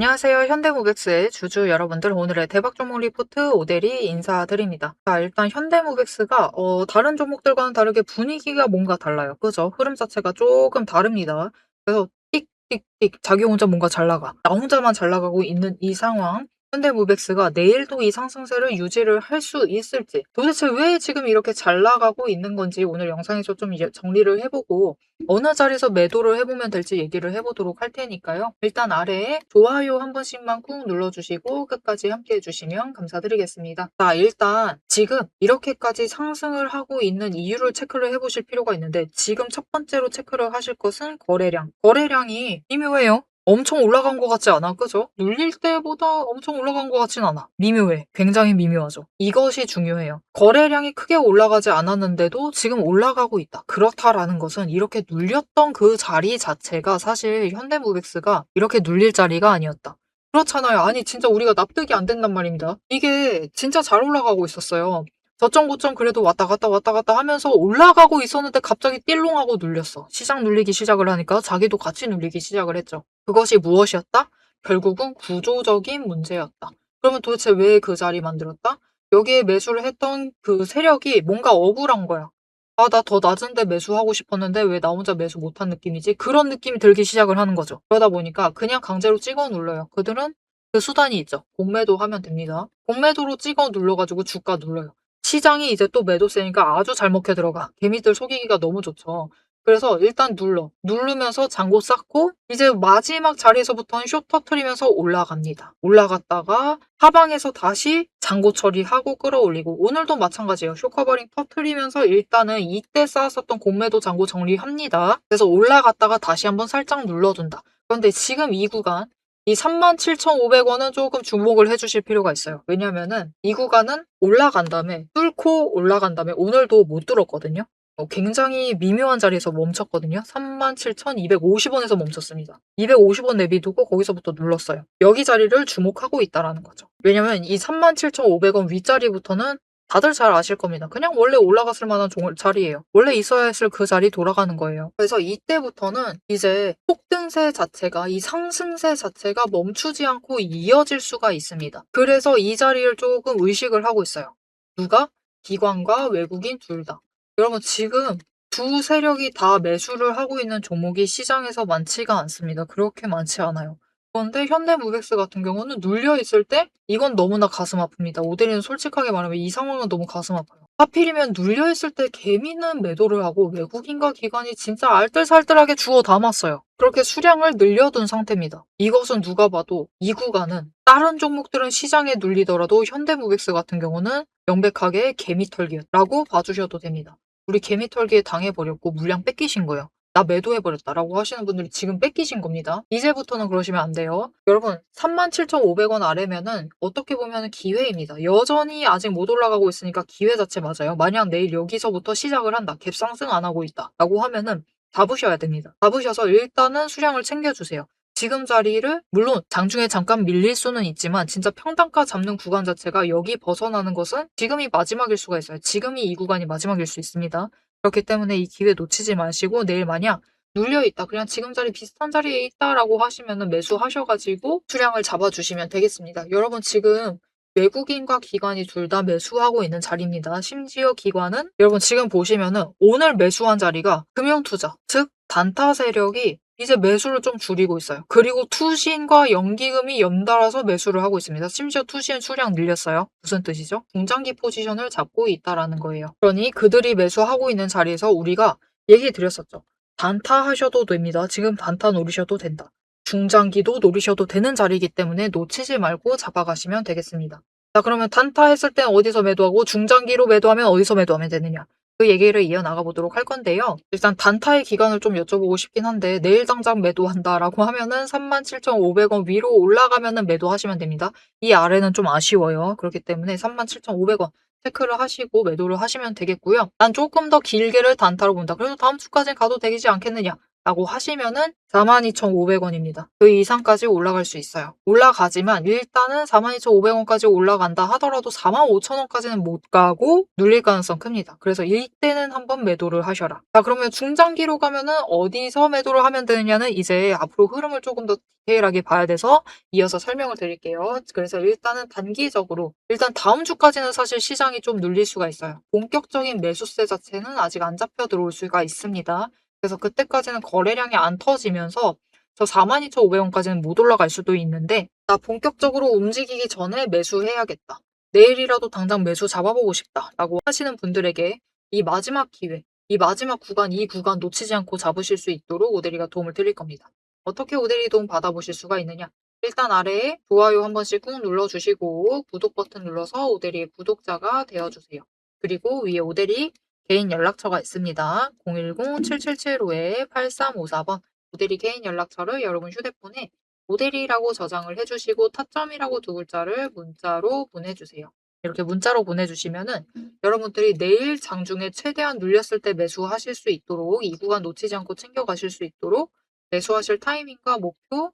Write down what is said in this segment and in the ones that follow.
안녕하세요. 현대모백스의 주주 여러분들, 오늘의 대박 종목 리포트 오대리 인사드립니다. 자, 일단 현대모백스가 다른 종목들과는 다르게 분위기가 뭔가 달라요. 그죠? 흐름 자체가 조금 다릅니다. 그래서 띡띡띡 자기 혼자 뭔가 잘 나가. 나 혼자만 잘 나가고 있는 이 상황. 현대모백스가 내일도 이 상승세를 유지를 할 수 있을지, 도대체 왜 지금 이렇게 잘 나가고 있는 건지 오늘 영상에서 좀 정리를 해보고 어느 자리에서 매도를 해보면 될지 얘기를 해보도록 할 테니까요. 일단 아래에 좋아요 한 번씩만 꾹 눌러주시고 끝까지 함께 해주시면 감사드리겠습니다. 자, 일단 지금 이렇게까지 상승을 하고 있는 이유를 체크를 해보실 필요가 있는데, 지금 첫 번째로 체크를 하실 것은 거래량. 거래량이 미묘해요. 엄청 올라간 것 같지 않아? 그죠? 눌릴 때보다 엄청 올라간 것 같진 않아. 미묘해. 굉장히 미묘하죠. 이것이 중요해요. 거래량이 크게 올라가지 않았는데도 지금 올라가고 있다. 그렇다라는 것은 이렇게 눌렸던 그 자리 자체가 사실 현대모백스가 이렇게 눌릴 자리가 아니었다. 그렇잖아요. 아니 진짜 우리가 납득이 안 된단 말입니다. 이게 진짜 잘 올라가고 있었어요. 저점 고점 그래도 왔다 갔다 하면서 올라가고 있었는데 갑자기 띨롱하고 눌렸어. 시장 눌리기 시작을 하니까 자기도 같이 눌리기 시작을 했죠. 그것이 무엇이었다? 결국은 구조적인 문제였다. 그러면 도대체 왜 그 자리 만들었다? 여기에 매수를 했던 그 세력이 뭔가 억울한 거야. 아, 나 더 낮은데 매수하고 싶었는데 왜 나 혼자 매수 못한 느낌이지? 그런 느낌이 들기 시작을 하는 거죠. 그러다 보니까 그냥 강제로 찍어 눌러요. 그들은 그 수단이 있죠. 공매도 하면 됩니다. 공매도로 찍어 눌러가지고 주가 눌러요. 시장이 이제 또 매도세니까 아주 잘 먹혀 들어가. 개미들 속이기가 너무 좋죠. 그래서 일단 누르면서 잔고 쌓고 이제 마지막 자리에서부터는 숏 터트리면서 올라갑니다. 올라갔다가 하방에서 다시 잔고 처리하고 끌어올리고, 오늘도 마찬가지예요. 숏 커버링 터트리면서 일단은 이때 쌓았었던 공매도 잔고 정리합니다. 그래서 올라갔다가 다시 한번 살짝 눌러준다. 그런데 지금 이 구간, 이 37,500원은 조금 주목을 해주실 필요가 있어요. 왜냐면은 이 구간은 올라간 다음에 뚫고 올라간 다음에 오늘도 못 뚫었거든요. 굉장히 미묘한 자리에서 멈췄거든요. 37,250원에서 멈췄습니다. 250원 내비두고 거기서부터 눌렀어요. 여기 자리를 주목하고 있다라는 거죠. 왜냐면 이 37,500원 윗자리부터는 다들 잘 아실 겁니다. 그냥 원래 올라갔을 만한 자리예요. 원래 있어야 했을 그 자리 돌아가는 거예요. 그래서 이때부터는 이제 폭등세 자체가, 이 상승세 자체가 멈추지 않고 이어질 수가 있습니다. 그래서 이 자리를 조금 의식을 하고 있어요. 누가? 기관과 외국인 둘 다. 여러분 지금 두 세력이 다 매수를 하고 있는 종목이 시장에서 많지가 않습니다. 그렇게 많지 않아요. 그런데 현대무백스 같은 경우는 눌려있을 때 이건 너무나 가슴 아픕니다. 오대리는 솔직하게 말하면 이 상황은 너무 가슴 아파요. 하필이면 눌려있을 때 개미는 매도를 하고 외국인과 기관이 진짜 알뜰살뜰하게 주워 담았어요. 그렇게 수량을 늘려둔 상태입니다. 이것은 누가 봐도 이 구간은 다른 종목들은 시장에 눌리더라도 현대무백스 같은 경우는 명백하게 개미털기라고 봐주셔도 됩니다. 우리 개미털기에 당해버렸고 물량 뺏기신 거예요. 나 매도해버렸다라고 하시는 분들이 지금 뺏기신 겁니다. 이제부터는 그러시면 안 돼요. 여러분 37,500원 아래면은 어떻게 보면 기회입니다. 여전히 아직 못 올라가고 있으니까 기회 자체 맞아요. 만약 내일 여기서부터 시작을 한다. 갭상승 안 하고 있다. 라고 하면은 잡으셔야 됩니다. 잡으셔서 일단은 수량을 챙겨주세요. 지금 자리를 물론 장중에 잠깐 밀릴 수는 있지만 진짜 평단가 잡는 구간 자체가 여기 벗어나는 것은 지금이 마지막일 수가 있어요. 지금이 이 구간이 마지막일 수 있습니다. 그렇기 때문에 이 기회 놓치지 마시고 내일 만약 눌려있다, 그냥 지금 자리 비슷한 자리에 있다라고 하시면 매수하셔가지고 수량을 잡아주시면 되겠습니다. 여러분 지금 외국인과 기관이 둘 다 매수하고 있는 자리입니다. 심지어 기관은 여러분 지금 보시면은 오늘 매수한 자리가 금융투자, 즉 단타 세력이 이제 매수를 좀 줄이고 있어요. 그리고 투신과 연기금이 연달아서 매수를 하고 있습니다. 심지어 투신 수량 늘렸어요. 무슨 뜻이죠? 중장기 포지션을 잡고 있다라는 거예요. 그러니 그들이 매수하고 있는 자리에서 우리가 얘기 드렸었죠. 단타 하셔도 됩니다. 지금 단타 노리셔도 된다. 중장기도 노리셔도 되는 자리이기 때문에 놓치지 말고 잡아가시면 되겠습니다. 자, 그러면 단타 했을 땐 어디서 매도하고 중장기로 매도하면 어디서 매도하면 되느냐? 그 얘기를 이어나가 보도록 할 건데요. 일단 단타의 기간을 좀 여쭤보고 싶긴 한데, 내일 당장 매도한다라고 하면은 37,500원 위로 올라가면은 매도하시면 됩니다. 이 아래는 좀 아쉬워요. 그렇기 때문에 37,500원 체크를 하시고 매도를 하시면 되겠고요. 난 조금 더 길게를 단타로 본다. 그래도 다음 주까지는 가도 되지 않겠느냐? 라고 하시면은 42,500원입니다. 그 이상까지 올라갈 수 있어요. 올라가지만 일단은 42,500원까지 올라간다 하더라도 45,000원까지는 못 가고 눌릴 가능성 큽니다. 그래서 이때는 한번 매도를 하셔라. 자, 그러면 중장기로 가면은 어디서 매도를 하면 되느냐는 이제 앞으로 흐름을 조금 더 디테일하게 봐야 돼서 이어서 설명을 드릴게요. 그래서 일단은 단기적으로 일단 다음 주까지는 사실 시장이 좀 눌릴 수가 있어요. 본격적인 매수세 자체는 아직 안 잡혀 들어올 수가 있습니다. 그래서 그때까지는 거래량이 안 터지면서 저 42,500원까지는 못 올라갈 수도 있는데 나 본격적으로 움직이기 전에 매수해야겠다. 내일이라도 당장 매수 잡아보고 싶다 라고 하시는 분들에게 이 마지막 기회, 이 마지막 구간, 이 구간 놓치지 않고 잡으실 수 있도록 오대리가 도움을 드릴 겁니다. 어떻게 오대리 도움 받아보실 수가 있느냐? 일단 아래에 좋아요 한 번씩 꾹 눌러주시고 구독 버튼 눌러서 오대리의 구독자가 되어주세요. 그리고 위에 오대리 개인 연락처가 있습니다. 010-7775-8354번 오대리 개인 연락처를 여러분 휴대폰에 오대리라고 저장을 해주시고 타점이라고 두 글자를 문자로 보내주세요. 이렇게 문자로 보내주시면은 여러분들이 내일 장중에 최대한 눌렸을 때 매수하실 수 있도록 이 구간 놓치지 않고 챙겨가실 수 있도록 매수하실 타이밍과 목표,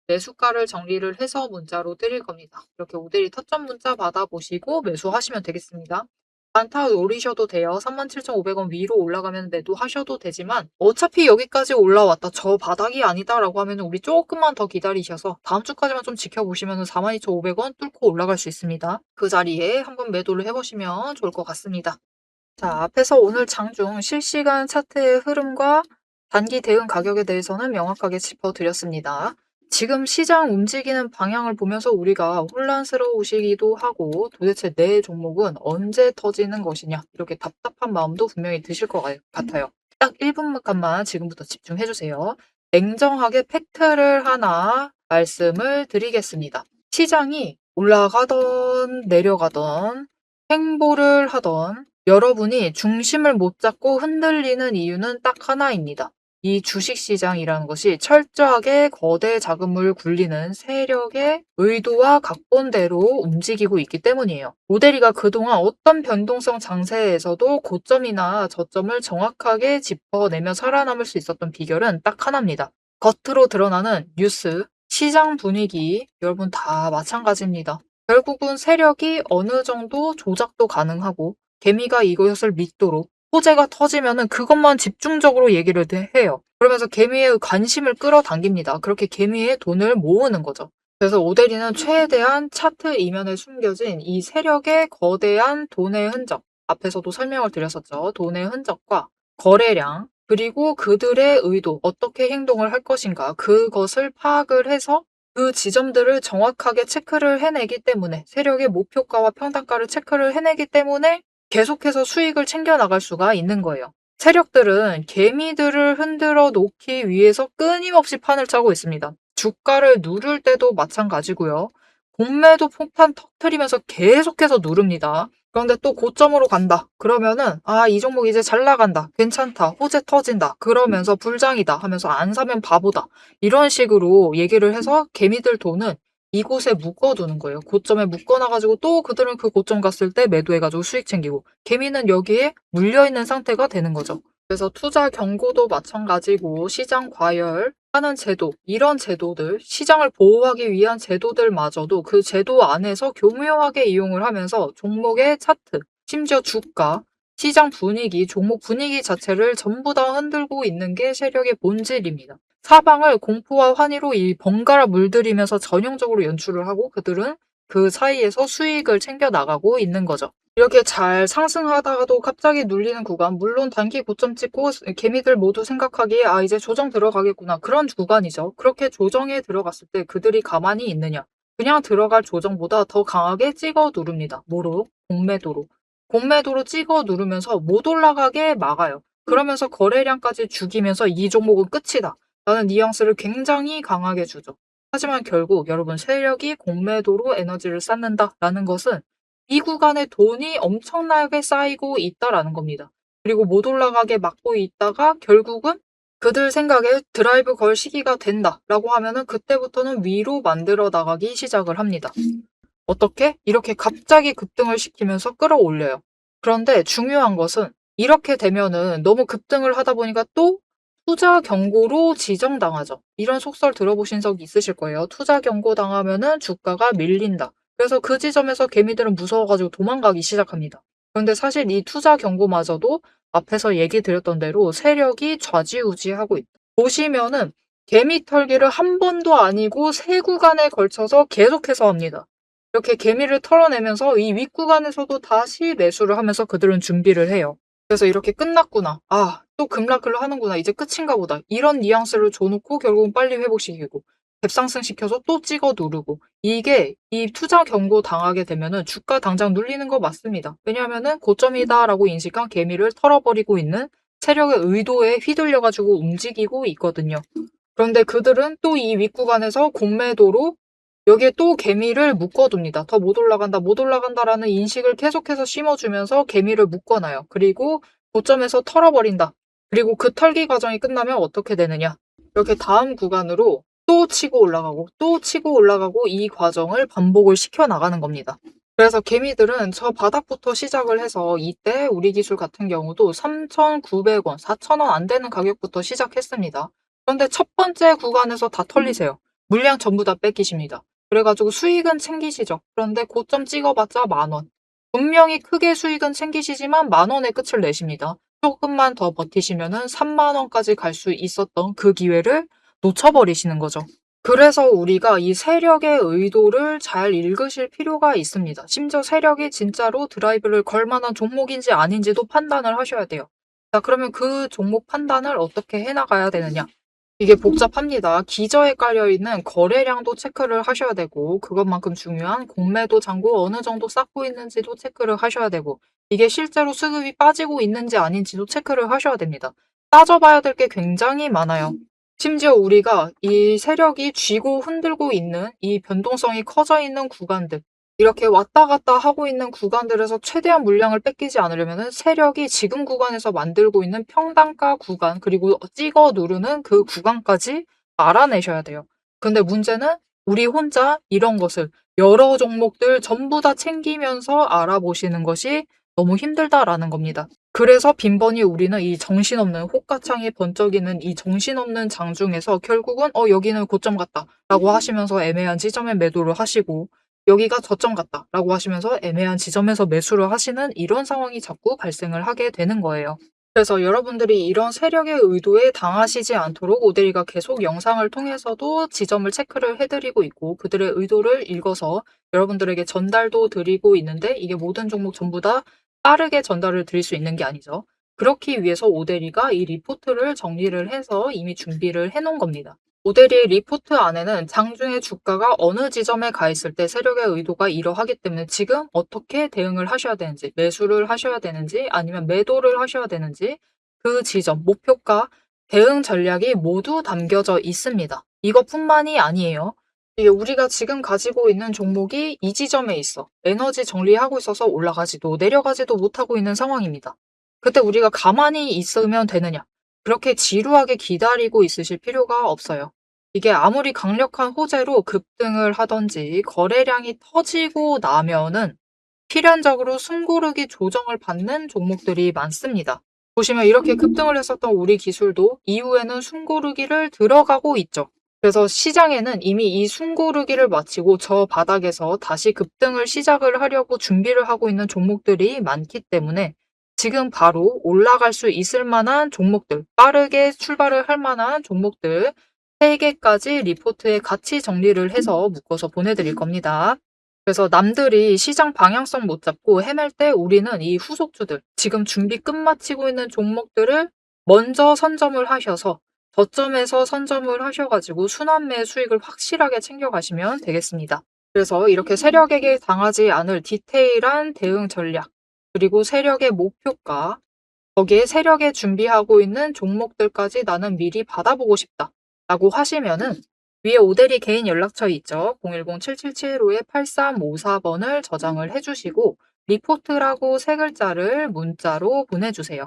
매수가를 정리를 해서 문자로 드릴 겁니다. 이렇게 오대리 타점 문자 받아보시고 매수하시면 되겠습니다. 단타 노리셔도 돼요. 37,500원 위로 올라가면 매도하셔도 되지만 어차피 여기까지 올라왔다. 저 바닥이 아니다라고 하면 우리 조금만 더 기다리셔서 다음 주까지만 좀 지켜보시면 42,500원 뚫고 올라갈 수 있습니다. 그 자리에 한번 매도를 해보시면 좋을 것 같습니다. 자, 앞에서 오늘 장중 실시간 차트의 흐름과 단기 대응 가격에 대해서는 명확하게 짚어드렸습니다. 지금 시장 움직이는 방향을 보면서 우리가 혼란스러우시기도 하고 도대체 내 종목은 언제 터지는 것이냐 이렇게 답답한 마음도 분명히 드실 것 같아요. 딱 1분간만 지금부터 집중해주세요. 냉정하게 팩트를 하나 말씀을 드리겠습니다. 시장이 올라가던 내려가던 횡보를 하던 여러분이 중심을 못 잡고 흔들리는 이유는 딱 하나입니다. 이 주식시장이라는 것이 철저하게 거대 자금을 굴리는 세력의 의도와 각본대로 움직이고 있기 때문이에요. 모델이가 그동안 어떤 변동성 장세에서도 고점이나 저점을 정확하게 짚어내며 살아남을 수 있었던 비결은 딱 하나입니다. 겉으로 드러나는 뉴스, 시장 분위기, 여러분 다 마찬가지입니다. 결국은 세력이 어느 정도 조작도 가능하고 개미가 이것을 믿도록 호재가 터지면은 그것만 집중적으로 얘기를 해요. 그러면서 개미의 관심을 끌어당깁니다. 그렇게 개미의 돈을 모으는 거죠. 그래서 오데리는 최대한 차트 이면에 숨겨진 이 세력의 거대한 돈의 흔적, 앞에서도 설명을 드렸었죠. 돈의 흔적과 거래량, 그리고 그들의 의도, 어떻게 행동을 할 것인가, 그것을 파악을 해서 그 지점들을 정확하게 체크를 해내기 때문에 세력의 목표가와 평단가를 체크를 해내기 때문에 계속해서 수익을 챙겨 나갈 수가 있는 거예요. 세력들은 개미들을 흔들어 놓기 위해서 끊임없이 판을 짜고 있습니다. 주가를 누를 때도 마찬가지고요. 공매도 폭탄 터트리면서 계속해서 누릅니다. 그런데 또 고점으로 간다. 그러면은 이 종목 이제 잘 나간다. 괜찮다. 호재 터진다. 그러면서 불장이다 하면서 안 사면 바보다. 이런 식으로 얘기를 해서 개미들 돈은 이곳에 묶어두는 거예요. 고점에 묶어놔가지고 또 그들은 그 고점 갔을 때 매도해가지고 수익 챙기고 개미는 여기에 물려있는 상태가 되는 거죠. 그래서 투자 경고도 마찬가지고 시장 과열하는 제도, 이런 제도들, 시장을 보호하기 위한 제도들마저도 그 제도 안에서 교묘하게 이용을 하면서 종목의 차트, 심지어 주가, 시장 분위기, 종목 분위기 자체를 전부 다 흔들고 있는 게 세력의 본질입니다. 사방을 공포와 환희로 이 번갈아 물들이면서 전형적으로 연출을 하고 그들은 그 사이에서 수익을 챙겨 나가고 있는 거죠. 이렇게 잘 상승하다가도 갑자기 눌리는 구간, 물론 단기 고점 찍고 개미들 모두 생각하기에 이제 조정 들어가겠구나. 그런 구간이죠. 그렇게 조정에 들어갔을 때 그들이 가만히 있느냐. 그냥 들어갈 조정보다 더 강하게 찍어 누릅니다. 뭐로? 공매도로. 공매도로 찍어 누르면서 못 올라가게 막아요. 그러면서 거래량까지 죽이면서 이 종목은 끝이다. 라는 뉘앙스를 굉장히 강하게 주죠. 하지만 결국 여러분 세력이 공매도로 에너지를 쌓는다라는 것은 이 구간에 돈이 엄청나게 쌓이고 있다라는 겁니다. 그리고 못 올라가게 막고 있다가 결국은 그들 생각에 드라이브 걸 시기가 된다라고 하면은 그때부터는 위로 만들어 나가기 시작을 합니다. 어떻게? 이렇게 갑자기 급등을 시키면서 끌어올려요. 그런데 중요한 것은 이렇게 되면은 너무 급등을 하다 보니까 또 투자 경고로 지정당하죠. 이런 속설 들어보신 적 있으실 거예요. 투자 경고 당하면은 주가가 밀린다. 그래서 그 지점에서 개미들은 무서워가지고 도망가기 시작합니다. 그런데 사실 이 투자 경고마저도 앞에서 얘기 드렸던 대로 세력이 좌지우지하고 있다. 보시면은 개미 털기를 한 번도 아니고 세 구간에 걸쳐서 계속해서 합니다. 이렇게 개미를 털어내면서 이 윗구간에서도 다시 매수를 하면서 그들은 준비를 해요. 그래서 이렇게 끝났구나. 아, 또 급락을 하는구나. 이제 끝인가 보다. 이런 뉘앙스를 줘놓고 결국은 빨리 회복시키고 갭상승 시켜서 또 찍어 누르고 이게 이 투자 경고 당하게 되면은 주가 당장 눌리는 거 맞습니다. 왜냐하면은 고점이다라고 인식한 개미를 털어버리고 있는 세력의 의도에 휘둘려가지고 움직이고 있거든요. 그런데 그들은 또 이 윗구간에서 공매도로 여기에 또 개미를 묶어둡니다. 더 못 올라간다, 못 올라간다라는 인식을 계속해서 심어주면서 개미를 묶어놔요. 그리고 고점에서 털어버린다. 그리고 그 털기 과정이 끝나면 어떻게 되느냐. 이렇게 다음 구간으로 또 치고 올라가고 또 치고 올라가고 이 과정을 반복을 시켜나가는 겁니다. 그래서 개미들은 저 바닥부터 시작을 해서 이때 우리 기술 같은 경우도 3,900원, 4,000원 안 되는 가격부터 시작했습니다. 그런데 첫 번째 구간에서 다 털리세요. 물량 전부 다 뺏기십니다. 그래가지고 수익은 챙기시죠. 그런데 고점 찍어봤자 10,000원. 분명히 크게 수익은 챙기시지만 10,000원의 끝을 내십니다. 조금만 더 버티시면은 30,000원까지 갈 수 있었던 그 기회를 놓쳐버리시는 거죠. 그래서 우리가 이 세력의 의도를 잘 읽으실 필요가 있습니다. 심지어 세력이 진짜로 드라이브를 걸 만한 종목인지 아닌지도 판단을 하셔야 돼요. 자, 그러면 그 종목 판단을 어떻게 해나가야 되느냐? 이게 복잡합니다. 기저에 깔려있는 거래량도 체크를 하셔야 되고 그것만큼 중요한 공매도 잔고 어느 정도 쌓고 있는지도 체크를 하셔야 되고 이게 실제로 수급이 빠지고 있는지 아닌지도 체크를 하셔야 됩니다. 따져봐야 될 게 굉장히 많아요. 심지어 우리가 이 세력이 쥐고 흔들고 있는 이 변동성이 커져 있는 구간들 이렇게 왔다 갔다 하고 있는 구간들에서 최대한 물량을 뺏기지 않으려면 세력이 지금 구간에서 만들고 있는 평단가 구간 그리고 찍어 누르는 그 구간까지 알아내셔야 돼요. 근데 문제는 우리 혼자 이런 것을 여러 종목들 전부 다 챙기면서 알아보시는 것이 너무 힘들다라는 겁니다. 그래서 빈번히 우리는 이 정신없는 호가창이 번쩍이는 이 정신없는 장중에서 결국은 여기는 고점 같다 라고 하시면서 애매한 지점에 매도를 하시고 여기가 저점 같다 라고 하시면서 애매한 지점에서 매수를 하시는 이런 상황이 자꾸 발생을 하게 되는 거예요. 그래서 여러분들이 이런 세력의 의도에 당하시지 않도록 오데리가 계속 영상을 통해서도 지점을 체크를 해드리고 있고 그들의 의도를 읽어서 여러분들에게 전달도 드리고 있는데 이게 모든 종목 전부 다 빠르게 전달을 드릴 수 있는 게 아니죠. 그렇기 위해서 오데리가 이 리포트를 정리를 해서 이미 준비를 해놓은 겁니다. 오데리의 리포트 안에는 장중에 주가가 어느 지점에 가 있을 때 세력의 의도가 이러하기 때문에 지금 어떻게 대응을 하셔야 되는지, 매수를 하셔야 되는지, 아니면 매도를 하셔야 되는지, 그 지점, 목표가, 대응 전략이 모두 담겨져 있습니다. 이것뿐만이 아니에요. 이게 우리가 지금 가지고 있는 종목이 이 지점에 있어. 에너지 정리하고 있어서 올라가지도 내려가지도 못하고 있는 상황입니다. 그때 우리가 가만히 있으면 되느냐? 그렇게 지루하게 기다리고 있으실 필요가 없어요. 이게 아무리 강력한 호재로 급등을 하던지 거래량이 터지고 나면은 필연적으로 숨고르기 조정을 받는 종목들이 많습니다. 보시면 이렇게 급등을 했었던 우리 기술도 이후에는 숨고르기를 들어가고 있죠. 그래서 시장에는 이미 이 숨고르기를 마치고 저 바닥에서 다시 급등을 시작을 하려고 준비를 하고 있는 종목들이 많기 때문에 지금 바로 올라갈 수 있을 만한 종목들, 빠르게 출발을 할 만한 종목들 3개까지 리포트에 같이 정리를 해서 묶어서 보내드릴 겁니다. 그래서 남들이 시장 방향성 못 잡고 헤맬 때 우리는 이 후속주들, 지금 준비 끝마치고 있는 종목들을 먼저 선점을 하셔서 저점에서 선점을 하셔가지고 순환매 수익을 확실하게 챙겨가시면 되겠습니다. 그래서 이렇게 세력에게 당하지 않을 디테일한 대응 전략, 그리고 세력의 목표가, 거기에 세력에 준비하고 있는 종목들까지 나는 미리 받아보고 싶다 라고 하시면은 위에 오데리 개인 연락처 있죠. 010-7775-8354번을 저장을 해주시고 리포트라고 3글자를 문자로 보내주세요.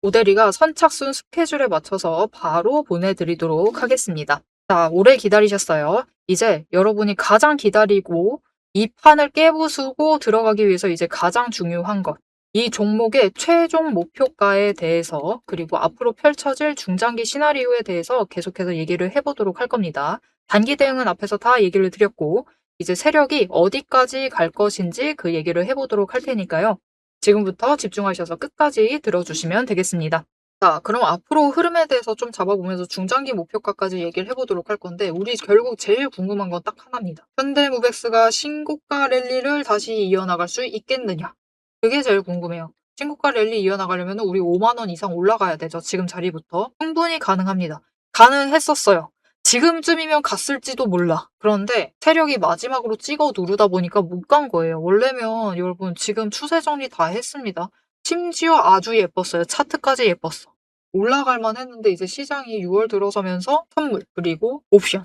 오데리가 선착순 스케줄에 맞춰서 바로 보내드리도록 하겠습니다. 자, 오래 기다리셨어요. 이제 여러분이 가장 기다리고 이 판을 깨부수고 들어가기 위해서 이제 가장 중요한 것. 이 종목의 최종 목표가에 대해서 그리고 앞으로 펼쳐질 중장기 시나리오에 대해서 계속해서 얘기를 해보도록 할 겁니다. 단기 대응은 앞에서 다 얘기를 드렸고 이제 세력이 어디까지 갈 것인지 그 얘기를 해보도록 할 테니까요. 지금부터 집중하셔서 끝까지 들어주시면 되겠습니다. 자, 그럼 앞으로 흐름에 대해서 좀 잡아보면서 중장기 목표가까지 얘기를 해보도록 할 건데 우리 결국 제일 궁금한 건 딱 하나입니다. 현대무백스가 신고가 랠리를 다시 이어나갈 수 있겠느냐? 그게 제일 궁금해요. 신고가 랠리 이어나가려면 우리 5만 원 이상 올라가야 되죠. 지금 자리부터. 충분히 가능합니다. 가능했었어요. 지금쯤이면 갔을지도 몰라. 그런데 세력이 마지막으로 찍어 누르다 보니까 못 간 거예요. 원래면 여러분 지금 추세 정리 다 했습니다. 심지어 아주 예뻤어요. 차트까지 예뻤어. 올라갈 만했는데 이제 시장이 6월 들어서면서 선물 그리고 옵션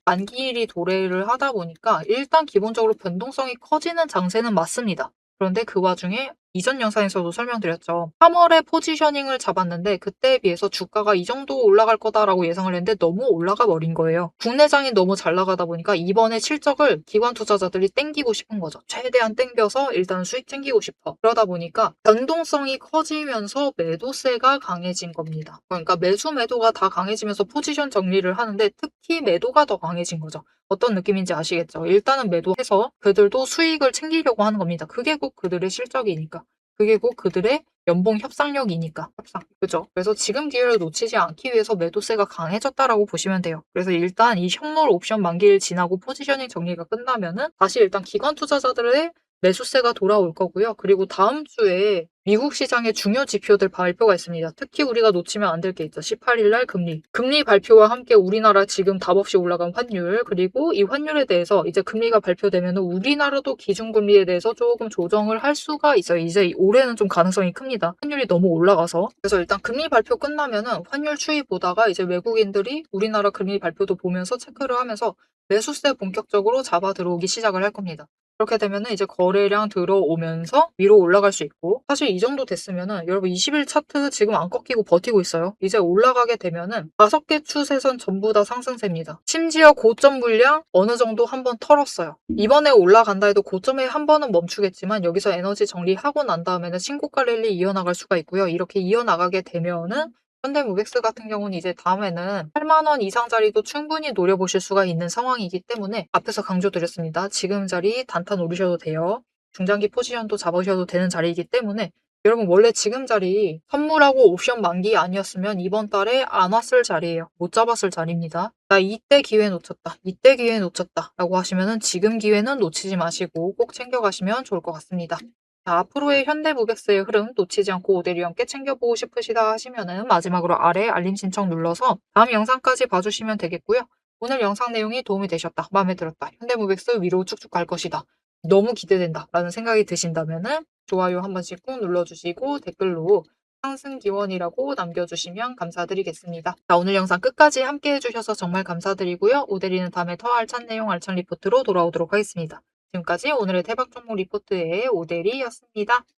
만기일이 도래를 하다 보니까 일단 기본적으로 변동성이 커지는 장세는 맞습니다. 그런데 그 와중에 이전 영상에서도 설명드렸죠. 3월에 포지셔닝을 잡았는데 그때에 비해서 주가가 이 정도 올라갈 거다라고 예상을 했는데 너무 올라가 버린 거예요. 국내장이 너무 잘 나가다 보니까 이번에 실적을 기관 투자자들이 땡기고 싶은 거죠. 최대한 땡겨서 일단 수익 챙기고 싶어. 그러다 보니까 변동성이 커지면서 매도세가 강해진 겁니다. 그러니까 매수 매도가 다 강해지면서 포지션 정리를 하는데 특히 매도가 더 강해진 거죠. 어떤 느낌인지 아시겠죠? 일단은 매도해서 그들도 수익을 챙기려고 하는 겁니다. 그게 꼭 그들의 실적이니까. 그게 꼭 그들의 연봉 협상력이니까. 협상. 그죠? 그래서 지금 기회를 놓치지 않기 위해서 매도세가 강해졌다라고 보시면 돼요. 그래서 일단 이 현물 옵션 만기를 지나고 포지셔닝 정리가 끝나면은 다시 일단 기관 투자자들의 매수세가 돌아올 거고요. 그리고 다음 주에 미국 시장의 중요 지표들 발표가 있습니다. 특히 우리가 놓치면 안 될 게 있죠. 18일 날 금리. 금리 발표와 함께 우리나라 지금 답없이 올라간 환율, 그리고 이 환율에 대해서 이제 금리가 발표되면 우리나라도 기준금리에 대해서 조금 조정을 할 수가 있어요. 이제 올해는 좀 가능성이 큽니다. 환율이 너무 올라가서. 그래서 일단 금리 발표 끝나면은 환율 추이 보다가 이제 외국인들이 우리나라 금리 발표도 보면서 체크를 하면서 매수세 본격적으로 잡아 들어오기 시작을 할 겁니다. 그렇게 되면은 이제 거래량 들어오면서 위로 올라갈 수 있고 사실 이 정도 됐으면은 여러분 20일 차트 지금 안 꺾이고 버티고 있어요. 이제 올라가게 되면은 5개 추세선 전부 다 상승세입니다. 심지어 고점 물량 어느 정도 한번 털었어요. 이번에 올라간다 해도 고점에 한 번은 멈추겠지만 여기서 에너지 정리하고 난 다음에는 신고가 랠리 이어나갈 수가 있고요. 이렇게 이어나가게 되면은 현대무백스 같은 경우는 이제 다음에는 8만 원 이상 자리도 충분히 노려보실 수가 있는 상황이기 때문에 앞에서 강조드렸습니다. 지금 자리 단타 노리셔도 돼요. 중장기 포지션도 잡으셔도 되는 자리이기 때문에 여러분 원래 지금 자리 선물하고 옵션 만기 아니었으면 이번 달에 안 왔을 자리예요. 못 잡았을 자리입니다. 나 이때 기회 놓쳤다. 이때 기회 놓쳤다. 라고 하시면은 지금 기회는 놓치지 마시고 꼭 챙겨가시면 좋을 것 같습니다. 자, 앞으로의 현대무백스의 흐름 놓치지 않고 오대리와 함께 챙겨보고 싶으시다 하시면은 마지막으로 아래 알림 신청 눌러서 다음 영상까지 봐주시면 되겠고요. 오늘 영상 내용이 도움이 되셨다, 마음에 들었다, 현대무백스 위로 쭉쭉 갈 것이다, 너무 기대된다 라는 생각이 드신다면은 좋아요 한 번씩 꾹 눌러주시고 댓글로 상승 기원이라고 남겨주시면 감사드리겠습니다. 자, 오늘 영상 끝까지 함께 해주셔서 정말 감사드리고요. 오대리는 다음에 더 알찬 내용 알찬 리포트로 돌아오도록 하겠습니다. 지금까지 오늘의 대박 종목 리포트의 오대리였습니다.